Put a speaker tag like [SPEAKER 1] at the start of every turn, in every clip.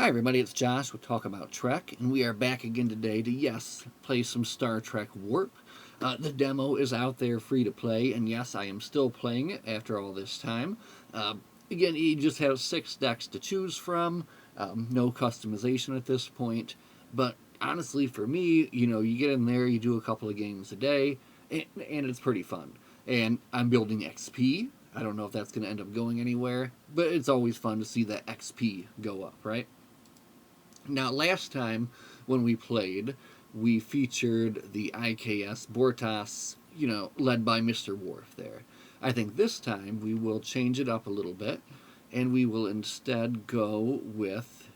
[SPEAKER 1] Hi everybody, it's Josh with Talk About Trek, and we are back again today to, yes, play some Star Trek Warp. The demo is out there free to play, and yes, I am still playing it after all this time. Again, you just have 6 decks to choose from, no customization at this point, but honestly for me, you get in there, you do a couple of games a day, and it's pretty fun. And I'm building XP. I don't know if that's going to end up going anywhere, but it's always fun to see that XP go up, right? Now, last time when we played, we featured the IKS Bortas, led by Mr. Worf there. I think this time we will change it up a little bit, and we will instead go with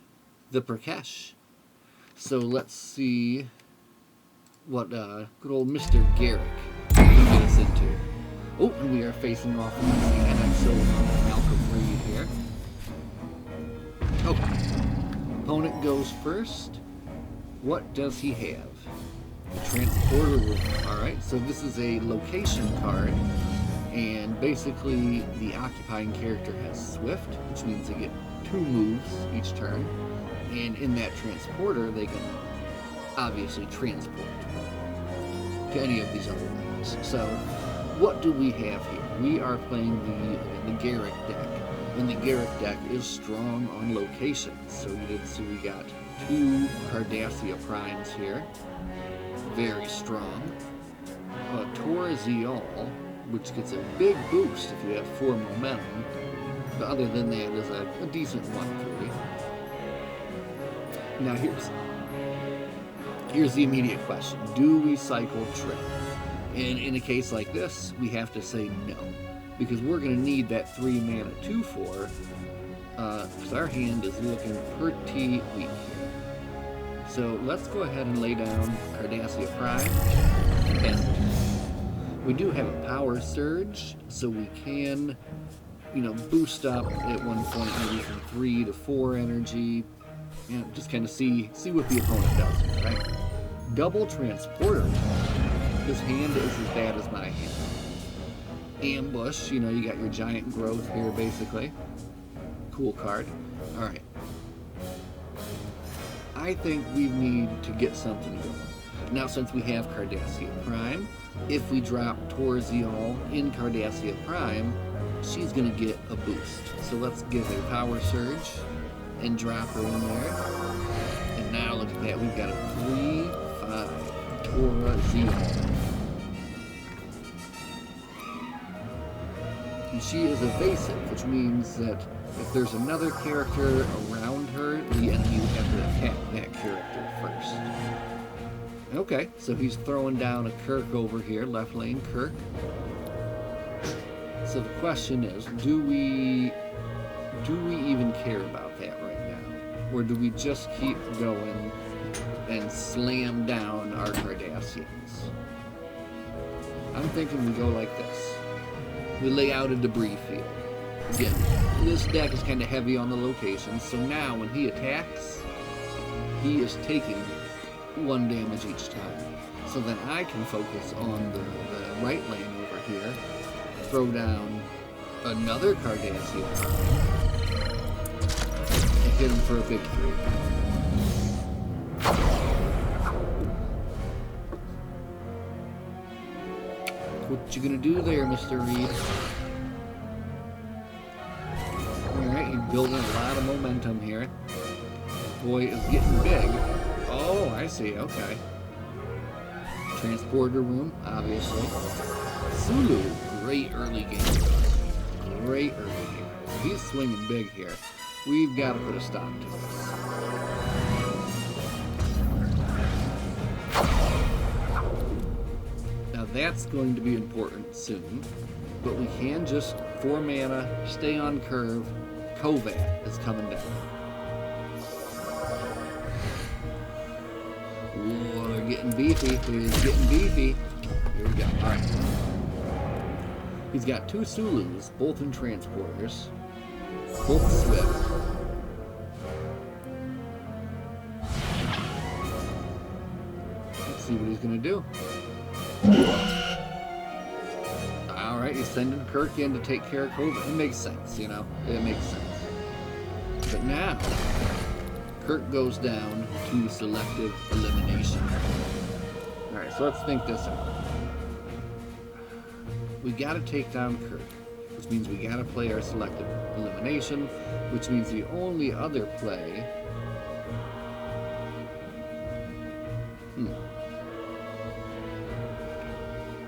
[SPEAKER 1] the Prakash. So let's see what good old Mr. Garak can get us into. Oh, and we are facing off against the NXO Malcolm Reed here. Okay. Opponent goes first. What does he have? The Transporter Room. Alright, so this is a location card, and basically the occupying character has Swift, which means they get 2 moves each turn, and in that transporter they can obviously transport to any of these other lands. So what do we have here? We are playing the Garak deck. And the Garak deck is strong on locations. So you did see we got 2 Cardassia Primes here. Very strong. Torzial, which gets a big boost if you have 4 momentum. But other than that, is a decent 1/3. Now here's the immediate question. Do we cycle Trip? And in a case like this, we have to say no. Because we're going to need that 3 mana 2/4, because our hand is looking pretty weak here. So let's go ahead and lay down Cardassia Prime. And we do have a Power Surge, so we can, boost up at one point maybe from 3 to 4 energy. Just kind of see what the opponent does, right? Double Transporter. His hand is as bad as my hand. Ambush, you got your giant growth here basically. Cool card. Alright. I think we need to get something going. Now since we have Cardassia Prime, if we drop Torzial in Cardassia Prime, she's going to get a boost. So let's give a Power Surge and drop her in there. And now look at that, we've got a 3/5 Torzial. And she is evasive, which means that if there's another character around her, the enemy would have to attack that character first. Okay, so he's throwing down a Kirk over here, left lane Kirk. So the question is, do we even care about that right now? Or do we just keep going and slam down our Cardassians? I'm thinking we go like this. We lay out a debris field. Again, this deck is kind of heavy on the locations, so now when he attacks, he is taking 1 damage each time. So then I can focus on the right lane over here, throw down another Cardassia, and hit him for a big 3. What you gonna do there, Mr. Reed? Alright, you're building a lot of momentum here. Boy is getting big. Oh, I see, okay. Transporter Room, obviously. Sulu, great early game. Great early game. He's swinging big here. We've got to put a stop to this. That's going to be important soon, but we can just 4 mana, stay on curve. Kovat is coming down. Ooh, they're getting beefy. He's getting beefy. Here we go. All right. He's got 2 Sulus, both in transporters, both Swift. Let's see what he's going to do. Alright, he's sending Kirk in to take care of COVID. It makes sense, It makes sense. But now, Kurt goes down to selective elimination. Alright, so let's think this out. We gotta take down Kurt, which means we gotta play our selective elimination, which means the only other play...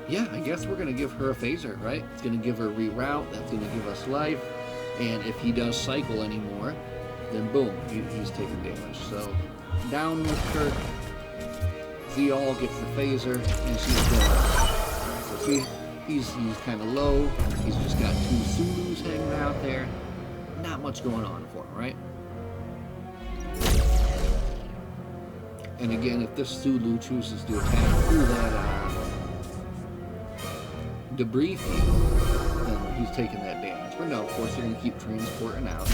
[SPEAKER 1] Yeah, I guess we're going to give her a phaser, right? It's going to give her a reroute. That's going to give us life. And if he does cycle anymore, then boom, he's taking damage. So, down with Kurt. Zeal gets the phaser, and she's going. So see, he's kind of low. He's just got 2 Zulus hanging out there. Not much going on for him, right? And again, if this Zulu chooses to attack through that debris field, then he's taking that damage. But no, of course, they're going to keep transporting out.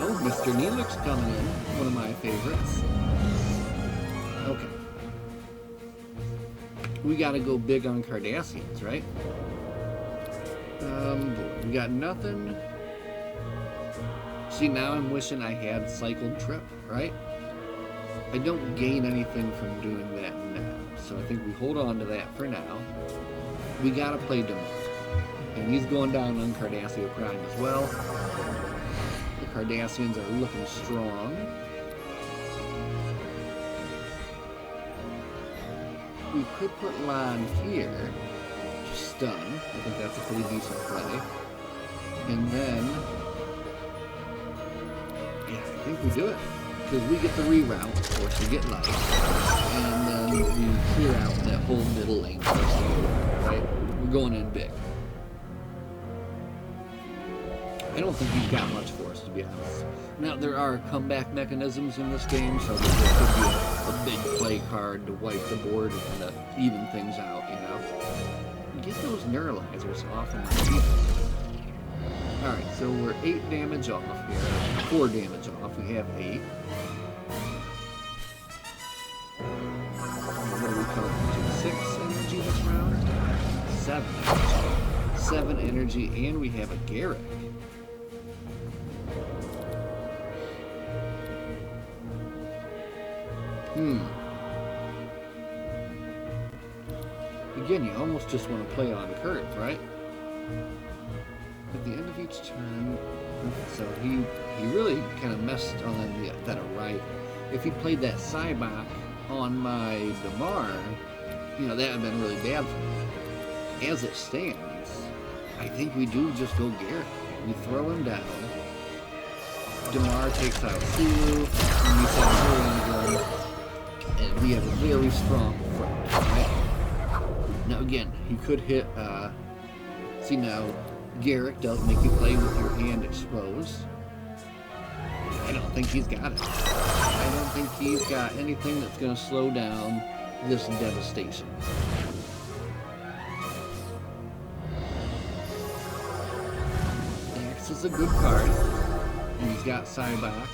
[SPEAKER 1] Oh, Mr. Neelix's coming in. One of my favorites. Okay. We got to go big on Cardassians, right? We got nothing. See, now I'm wishing I had cycled Trip, right? I don't gain anything from doing that now, so I think we hold on to that for now. We gotta play Damar, and he's going down on Cardassia Prime as well. The Cardassians are looking strong. We could put Lon here to stun. I think that's a pretty decent play. And then, yeah, I think we do it. Because we get the reroute, of course, we get life, and then we clear out that whole middle lane for us to go, right? We're going in big. I don't think he's got much for us, to be honest. Now, there are comeback mechanisms in this game, so there could be a big play card to wipe the board and kind of even things out, you know? Get those neuralizers off of my people. Alright, so we're 8 damage off here. 4 damage off. We have 8. What do we come to? 6 energy this round? 7 energy. 7 energy, and we have a Garak. Again, you almost just want to play on Kurt, right? At the end of each turn, so he really kind of messed on that arrival. If he played that Cybok on my Damar, you know, that would have been really bad for me. As it stands, I think we do just go Garrett. We throw him down. Damar takes out Sulu, and we send her in again, and we have a very strong front, right? Now again, he could hit, see now, Garak does make you play with your hand exposed. I don't think he's got it. I don't think he's got anything that's going to slow down this devastation. Dax is a good card, and he's got Cybok.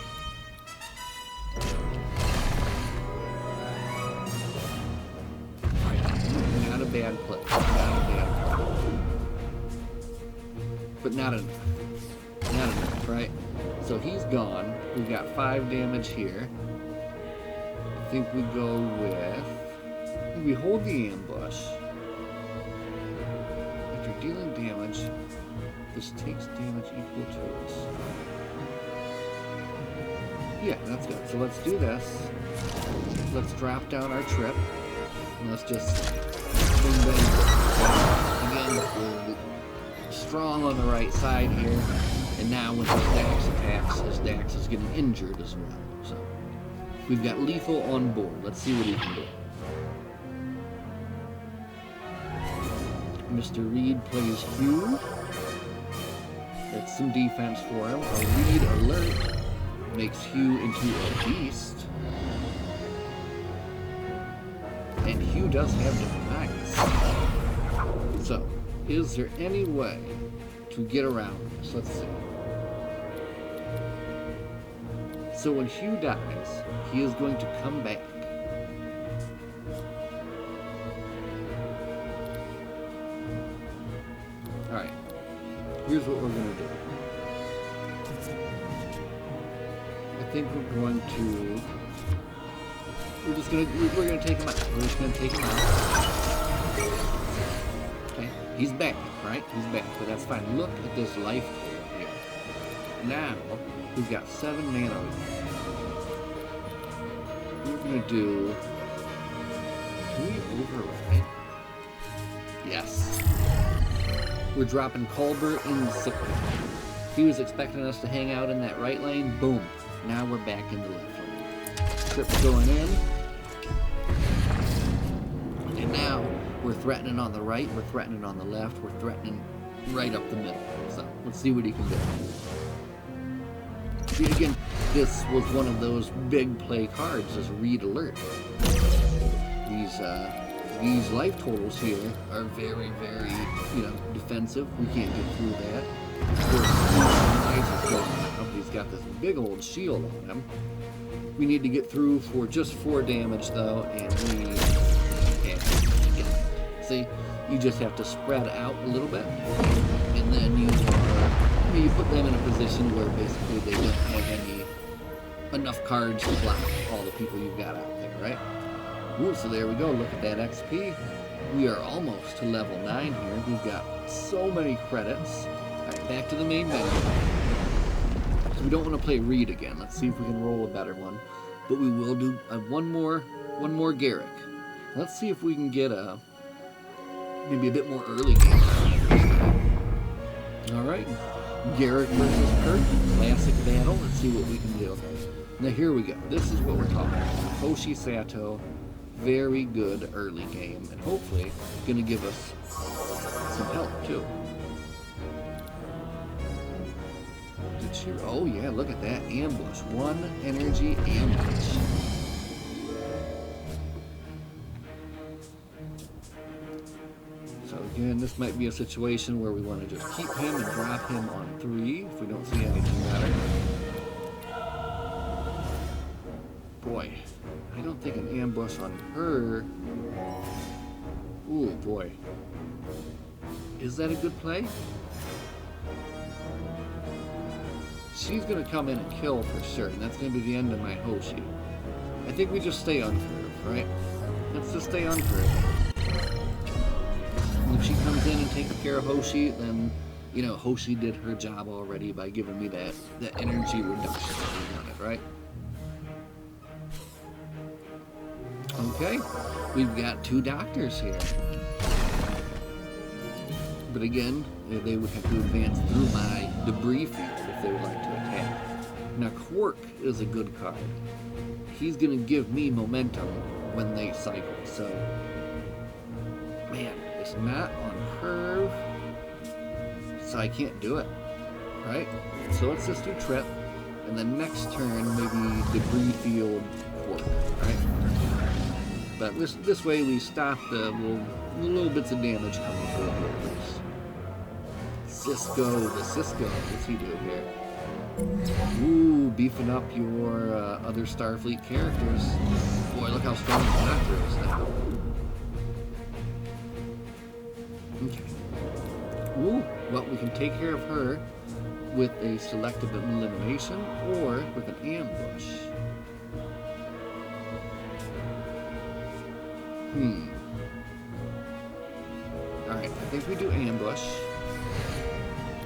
[SPEAKER 1] Not a bad play. Not a bad play. But not enough. Not enough, right? So he's gone. We've got 5 damage here. I think we go with... We hold the ambush. After dealing damage, this takes damage equal to us. Yeah, that's good. So let's do this. Let's drop down our trip. And let's just... Again, we're strong on the right side here. And now when his Dax attacks, his Dax is getting injured as well. So we've got lethal on board. Let's see what he can do. Mr. Reed plays Hugh. That's some defense for him. A Reed alert makes Hugh into a beast. And Hugh does have defiance. So, is there any way to get around this? Let's see. So when Hugh dies, he is going to come back. Alright. here's what we're gonna do. I think we're going to. We're gonna take him out. We're just gonna take him out. Okay, he's back, right? He's back, but that's fine. Look at this life total here. Now we've got 7 mana. We're gonna do. Can we override? Yes. We're dropping Colbert in the sick bay. He was expecting us to hang out in that right lane. Boom. Now we're back in the left lane. Trip's going in. And now we're threatening on the right, we're threatening on the left, we're threatening right up the middle. So let's see what he can do. See, again, this was one of those big play cards as read alert. These life totals here are very, very, defensive. We can't get through that. Of course, he's got this big old shield on him. We need to get through for just 4 damage though, and we can't get it. See, you just have to spread out a little bit, and then you put them in a position where basically they don't have enough cards to block all the people you've got out there, right? Ooh, so there we go. Look at that XP. We are almost to level 9 here. We've got so many credits. All right, back to the main menu. So we don't want to play Reed again. Let's see if we can roll a better one. But we will do one more Garak. Let's see if we can get maybe a bit more early game. All right, Garak versus Kurt, classic battle. Let's see what we can do. Now here we go. This is what we're talking about. Hoshi Sato, very good early game, and hopefully going to give us some help too. Oh yeah, look at that ambush. 1 energy ambush. So again, this might be a situation where we want to just keep him and drop him on 3 if we don't see anything better. Boy, I don't think an ambush on her. Ooh boy. Is that a good play? She's going to come in and kill for sure, and that's going to be the end of my Hoshi. I think we just stay on curve, right? Let's just stay on curve. And if she comes in and takes care of Hoshi, then, Hoshi did her job already by giving me that energy reduction that we wanted, right? Okay, we've got 2 doctors here. But again, they would have to advance through my debris field if they would like to attack. Now, Quark is a good card. He's going to give me momentum when they cycle. So, man, it's not on curve, so I can't do it, right? So let's just do Trip, and then next turn, maybe debris field Quark, right? But this way we stop the little bits of damage coming through. The Cisco, what's he doing here? Ooh, beefing up your other Starfleet characters. Boy, look how strong the Doctor is now. Okay. Ooh, well, we can take care of her with a selective elimination or with an ambush. Alright, I think we do ambush.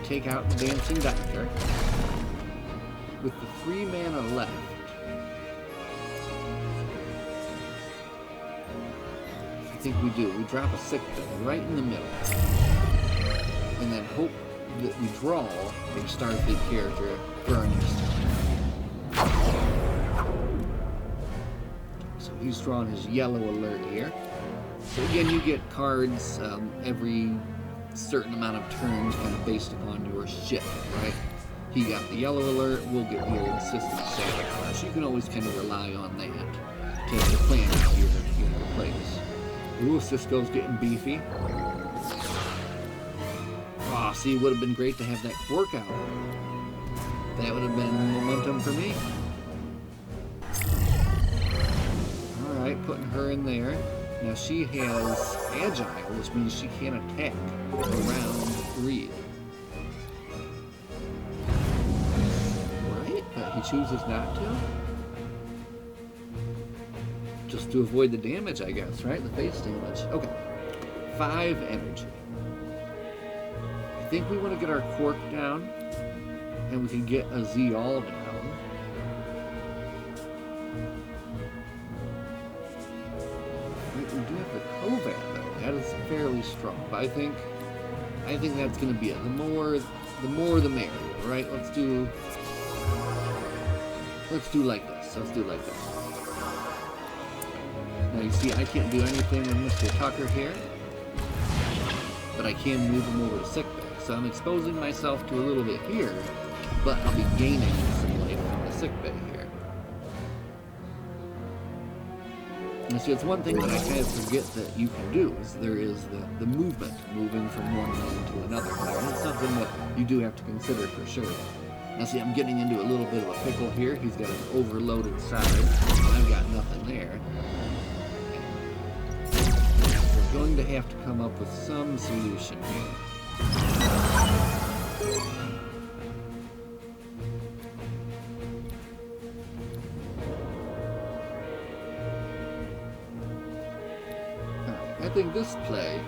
[SPEAKER 1] Take out the Dancing Doctor. With the 3 mana left, I think we do. We drop a sick bay right in the middle. And then hope that we draw a Starfleet character for our next turn. So he's drawn his yellow alert here. So again, you get cards every certain amount of turns kind of based upon your ship, right? He got the yellow alert, we'll get the old system sabotage. You can always kind of rely on that to plan your plays. Ooh, Cisco's getting beefy. Aw, see, it would have been great to have that Quark out. That would have been momentum for me. Alright, putting her in there. Now she has Agile, which means she can't attack around Reed. chooses not to? Just to avoid the damage, I guess, right? The face damage. Okay. 5 energy. I think we want to get our Quark down, and we can get a Zeal down. We do have the Kovat, though. That is fairly strong. But I think that's going to be it. The more the merrier, right? Let's do like this. Let's do like this. Now you see, I can't do anything with Mr. Tucker here, but I can move him over to sickbay. So I'm exposing myself to a little bit here, but I'll be gaining some life from the sickbay here. And see, it's one thing that I kind of forget that you can do, is there is the movement, moving from one lane to another. And it's something that you do have to consider for sure. Now see, I'm getting into a little bit of a pickle here. He's got an overloaded side, and I've got nothing there. We're going to have to come up with some solution here. I think this play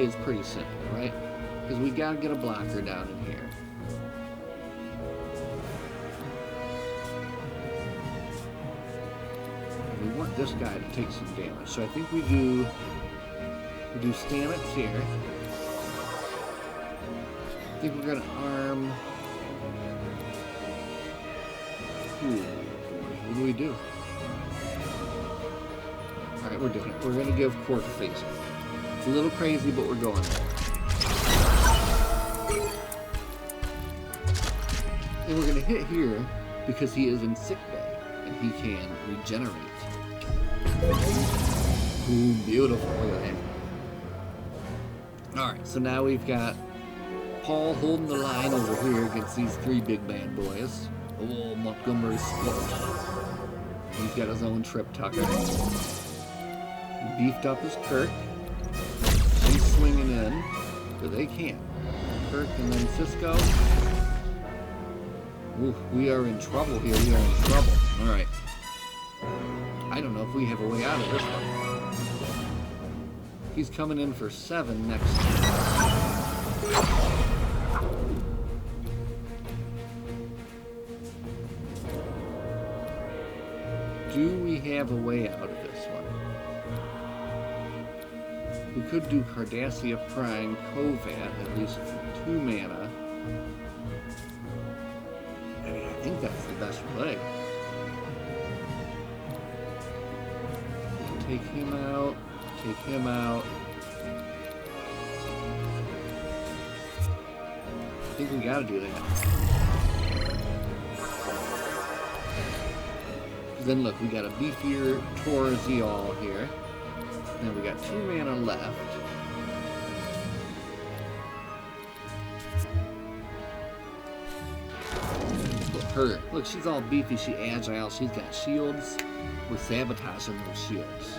[SPEAKER 1] is pretty simple, right? Because we gotta get a blocker down in here. And we want this guy to take some damage. So I think we do Stamets here. I think we're gonna arm. Ooh, what do we do? Alright, we're doing it. We're gonna give Quark a phaser. It's a little crazy, but we're going there. And we're gonna hit here because he is in sickbay and he can regenerate. Ooh, beautiful. Look at that. Alright, so now we've got Paul holding the line over here against these 3 big bad boys. Oh, Montgomery Squelch. He's got his own Trip Tucker. He beefed up his Kirk. She's swinging in, but they can't. Kirk and then Cisco. Ooh, we are in trouble here. We are in trouble. Alright. I don't know if we have a way out of this one. He's coming in for 7 next time. Do we have a way out of this one? We could do Cardassia Prime Kovat, at least for 2 mana. I mean, I think that's the best play. Take him out. Take him out. I think we gotta do that. Then look, we got a beefier Zeal here. Now we got 2 mana left. Look, her. Look, she's all beefy, she's agile, she's got shields. We're sabotaging those shields.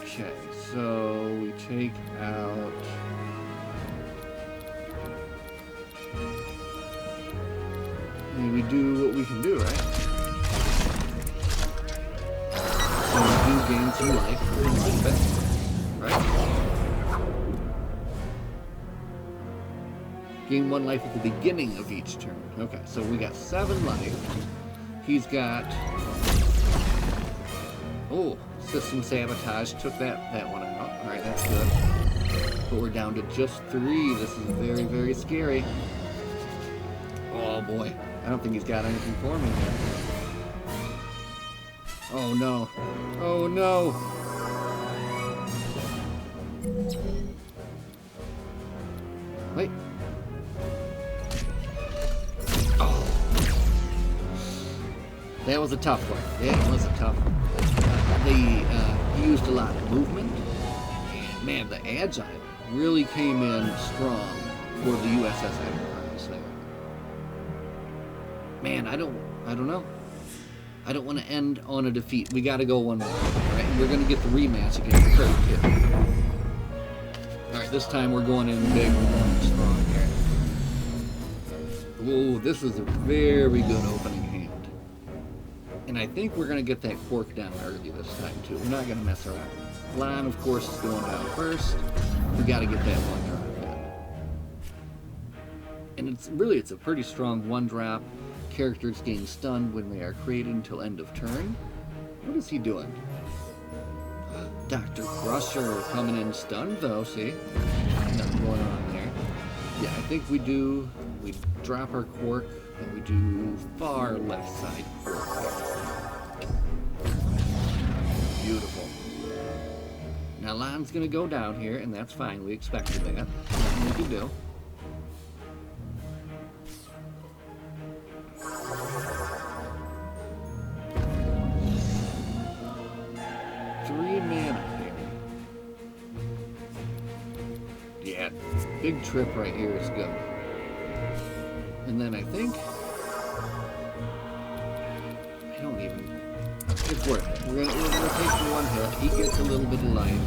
[SPEAKER 1] Okay, so we take out... we do what we can do, right? So we do gain some life from the sickbay, right? Gain 1 life at the beginning of each turn. Okay, so we got 7 life. He's got... Oh, System Sabotage took that one out. Alright, that's good. But we're down to just 3. This is very, very scary. Oh boy. I don't think he's got anything for me here. Oh no. Oh no. Wait. Oh. That was a tough one. That was a tough one. He used a lot of movement. And man, the Agile really came in strong for the USS Enterprise there. Man, I don't know. I don't want to end on a defeat. We got to go one more. Right? And we're going to get the rematch against Kirk here. Alright, This time we're going in big, we're going strong here. Whoa, this is a very good opening hand. And I think we're going to get that cork down early this time too. We're not going to mess around. Line, of course, is going down first. We got to get that one drop in. And it's a pretty strong one drop. Characters gain stunned when they are created until end of turn. What is he doing? Dr. Crusher coming in stunned though, see? Nothing going on there. Yeah, I think we drop our cork and we do far left side cork. Beautiful. Now line's gonna go down here, and that's fine. We expected that. Nothing we can do. Yeah, big trip right here is good. And then I think it's worth it. We're gonna take the one hit. He gets a little bit of life,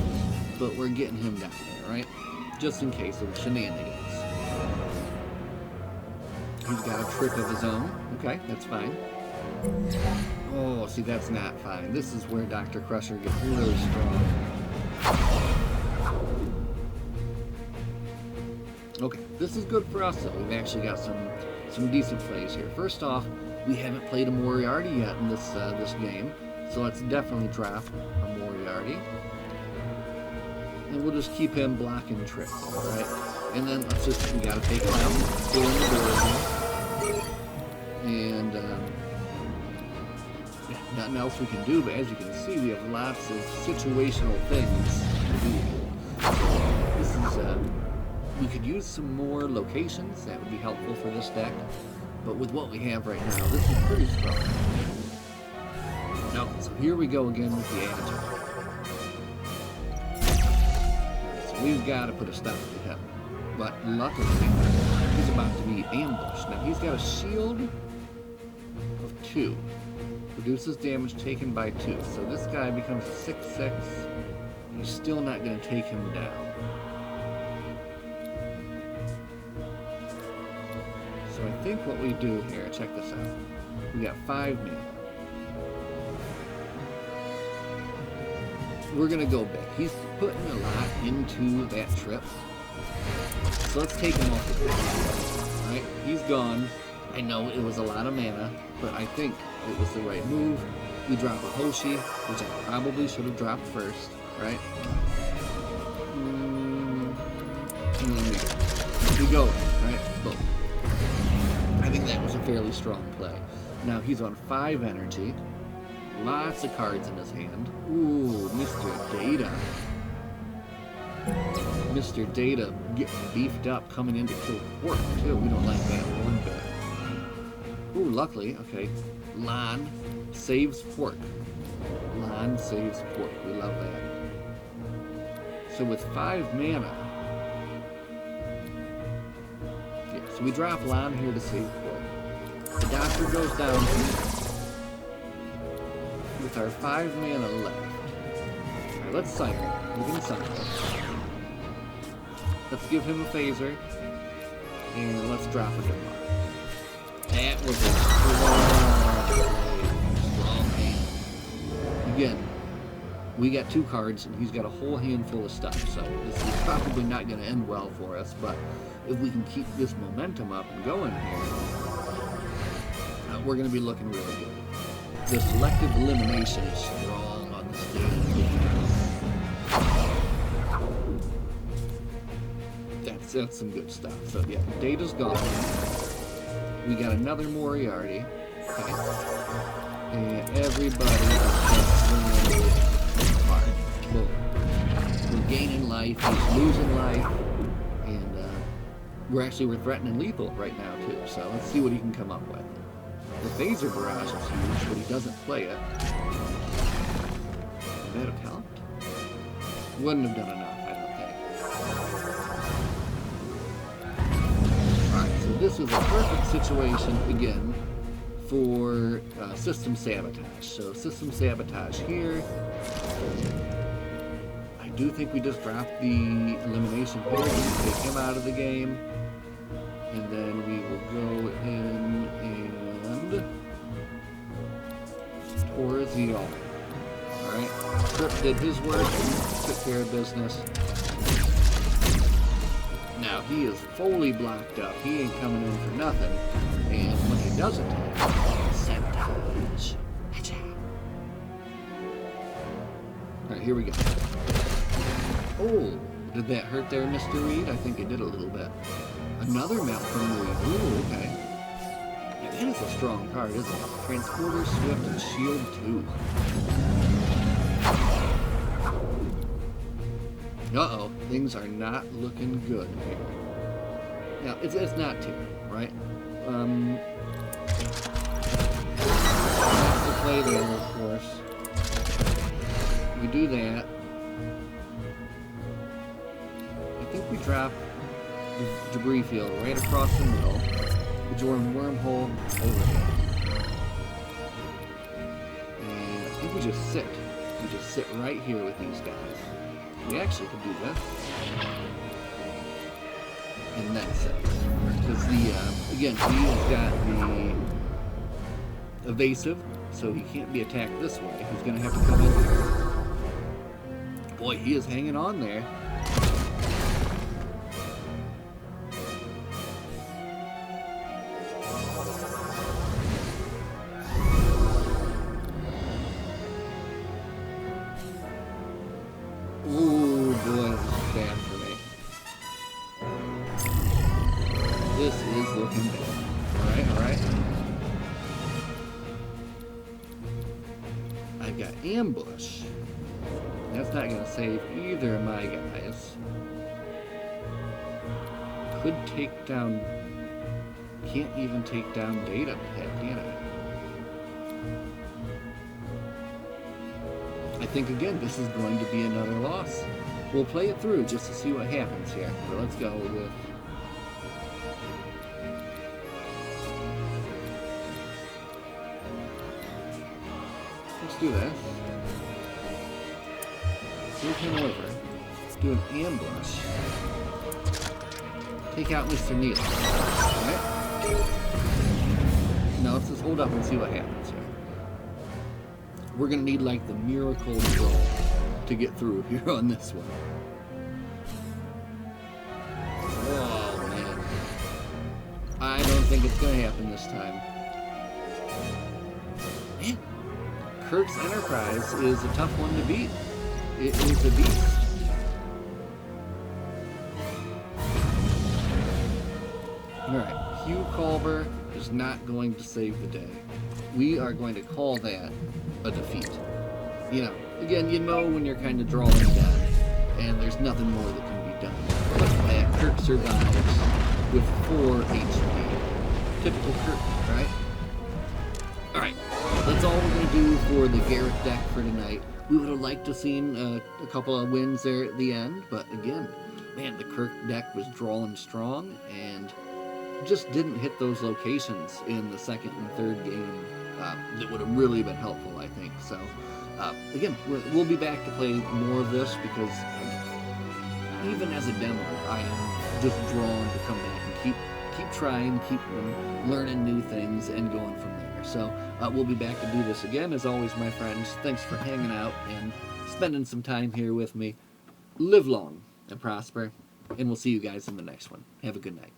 [SPEAKER 1] but we're getting him down there, right? Just in case of shenanigans. He's got a trip of his own. Okay, that's fine. Oh, see, that's not fine. This is where Dr. Crusher gets really strong. Okay, this is good for us though. We've actually got some decent plays here. First off, we haven't played a Moriarty yet in this game, so let's definitely drop a Moriarty. And we'll just keep him blocking trip, right? And then we gotta take him out, go in the door, and nothing else we can do, but as you can see, we have lots of situational things to do. This is we could use some more locations. That would be helpful for this deck. But with what we have right now, this is pretty strong. Now, so here we go again with the antigen. So we've got to put a stop to him. But luckily, he's about to be ambushed. Now, he's got a shield of 2. Reduces damage taken by 2. So this guy becomes a 6/6. He's still not going to take him down. So I think what we do here, check this out. We got 5 mana. We're gonna go big. He's putting a lot into that trip. So let's take him off the board. Right? He's gone. I know it was a lot of mana, but I think it was the right move. We drop a Hoshi, which I probably should have dropped first, right? And then we go, right? Boom. I think that was a fairly strong play. Now he's on 5 energy. Lots of cards in his hand. Ooh, Mr. Data. Mr. Data getting beefed up, coming in to kill Quark too. We don't like that one bit. Ooh, luckily, okay. Lan saves Quark. Lan saves Quark. We love that. So with 5 mana, so we drop Lan here to save Quark. The Doctor goes down with our 5 mana left. Alright, let's cycle. We can cycle. Let's give him a phaser. And let's drop a Demar. That was a strong hand. Again, we got 2 cards and he's got a whole handful of stuff. So this is probably not going to end well for us, but if we can keep this momentum up and going here, we're going to be looking really good. The selective elimination is strong on the stage. That's some good stuff. So yeah, Data's gone. We got another Moriarty. Okay. And everybody is just hard. Boom. We're gaining life, he's losing life. And we're threatening lethal right now too. So let's see what he can come up with. The Phaser Barrage is huge, but he doesn't play it. Would that have helped? Wouldn't have done enough, I don't think. Alright, so this was a perfect situation, again, for system sabotage. So system sabotage here. I do think we just dropped the elimination here. Take him out of the game. And then we will go in and towards the all. Alright. Trip did his work and took care of business. Now he is fully blocked up. He ain't coming in for nothing. And when he does attack, sabotage. Alright, here we go. Oh, did that hurt there, Mr. Reed? I think it did a little bit. Another map from Reed. Ooh, okay. Yeah, that is a strong card, isn't it? Transporter, Swift, and Shield 2. Uh-oh, things are not looking good here. Now, it's not tier, right? That's the play there, of course. We do that. I think we drop the debris field right across the middle. We join wormhole over here. And I think we just sit. We just sit right here with these guys. We actually could do this. And then sit. Because again, he's got the evasive, so he can't be attacked this way. He's going to have to come in here. Boy, he is hanging on there. Ooh, boy, this is bad for me. This is looking bad. Alright. I've got ambush. That's not going to save either of my guys. Could take down... Can't even take down data with that, can I? I think, again, this is going to be another loss. We'll play it through just to see what happens here. So let's go with... Let's do this. Move him over. Do an ambush. Take out Mr. Neal. Alright? Now let's just hold up and see what happens here. We're gonna need like the miracle draw to get through here on this one. Oh man. I don't think it's gonna happen this time. Man. Kirk's Enterprise is a tough one to beat. It is a beast. Alright, Hugh Culver is not going to save the day. We are going to call that a defeat. You know, again, you know when you're kind of drawing down, and there's nothing more that can be done. But that Kirk survives with 4 HP. Typical Kirk, right? Alright, that's all we're going to do for the Garak deck for tonight. We would have liked to have seen a couple of wins there at the end, but again, man, the Kirk deck was drawing strong and just didn't hit those locations in the second and third game that would have really been helpful, I think. So, again, we'll be back to play more of this because even as a demo, I am just drawn to come back and keep trying, keep learning new things and going from there. So we'll be back to do this again. As always, my friends, thanks for hanging out and spending some time here with me. Live long and prosper, and we'll see you guys in the next one. Have a good night.